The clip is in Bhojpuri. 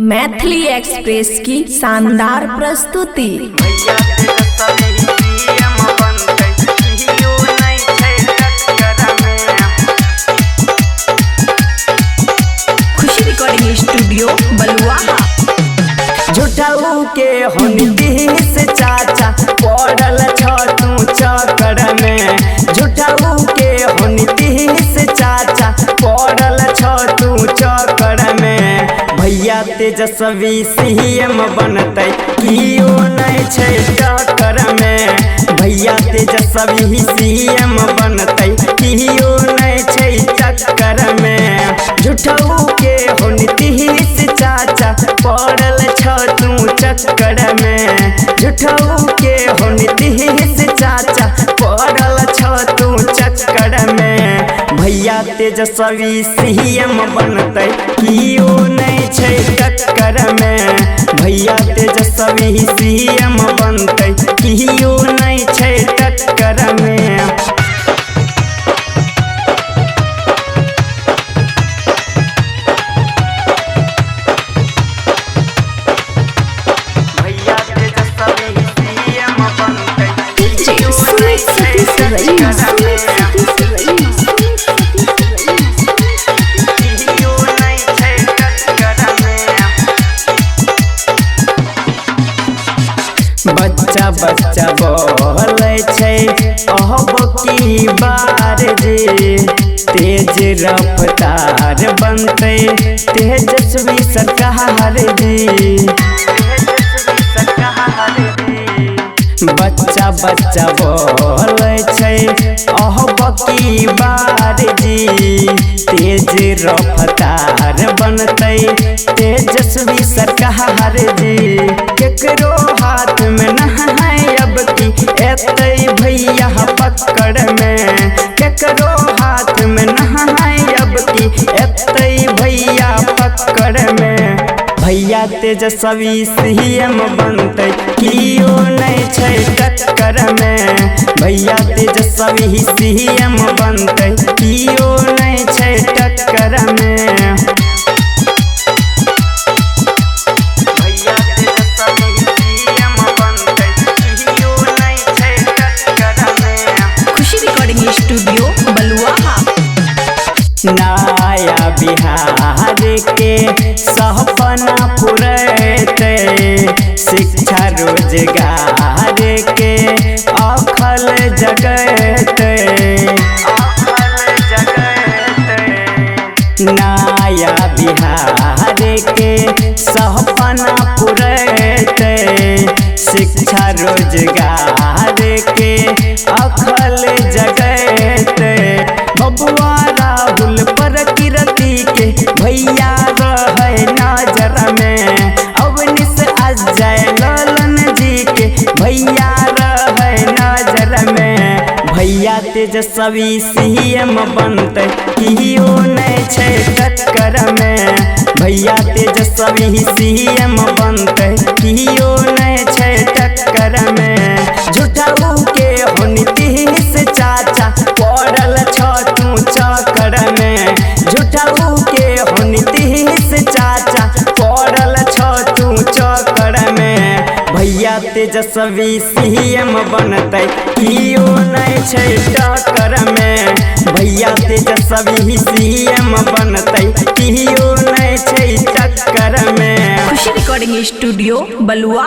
मैथिली एक्सप्रेस की शानदार प्रस्तुति। खुशी रिकॉर्डिंग स्टूडियो बलुआ। झूठाऊ के होनी से चाचा पड़ल तू चक्कर में। झूठाऊ के होनी से चाचा पड़ल तू चक्कर में। भैया तेजस्वी सीएम बनते कियो नहीं छै टक्कर में। भैया तेजस्वी सीएम बनते कियो नहीं छै टक्कर में। झूठाऊ के होनी से चाचा पड़ल तू चक्कर में। झूठाऊ के होनी से चाचा पड़ल तू चक्कर में। भैया तेजस्वी सीएम बनते कियो नहीं छै टक्कर में। भैया तेजस्वी सीएम बनते कियो नहीं छै टक्कर में। बच्चा बच्चा बोले छै अब की बार जे। तेज रफ्तार बनते तेजस्वी सरकार जी। बच्चा बच्चा बोले छै अब की बार जी। तेज रफ्तार बनते तेजस्वी सरकार जी। केकरो हाथ में नहीं अब की एते भैया पकड़ में। केकरो हाथ में नहीं अब की एते भैया पकड़ में। भैया तेजस्वी सीएम बनते कियो नहीं छै टक्कर में। भैया तेजस्वी सीएम बनते कियो नहीं छै टक्कर में। स्टूडियो बलुआ। नया बिहार के सपना पूरते शिक्षा रोजगार के अखल जगते। नया बिहार के सपना पूरते शिक्षा रोजगार के अखल जगते। बबुआ राहुल प्रकृति के भैया रहे नजर में। अवनिश अजय ललन जी के भैया रहे नजर में। भैया तेजस्वी सीएम बनते कियो नहीं छै टक्कर में। भैया तेजस्वी सीएम बनते कियो नहीं छै टक्कर में। झूठाऊ के होनी से चाचा पड़ल तू चक्कर में। झूठाऊ के होनी से चाचा पड़ल तू चक्कर में। भैया तेजस्वी सीएम बनते कियो नहीं छै टक्कर में। भैया तेजस्वी सीएम बनते कियो नहीं छै टक्कर में। खुशी रिकॉर्डिंग स्टूडियो बलुआ।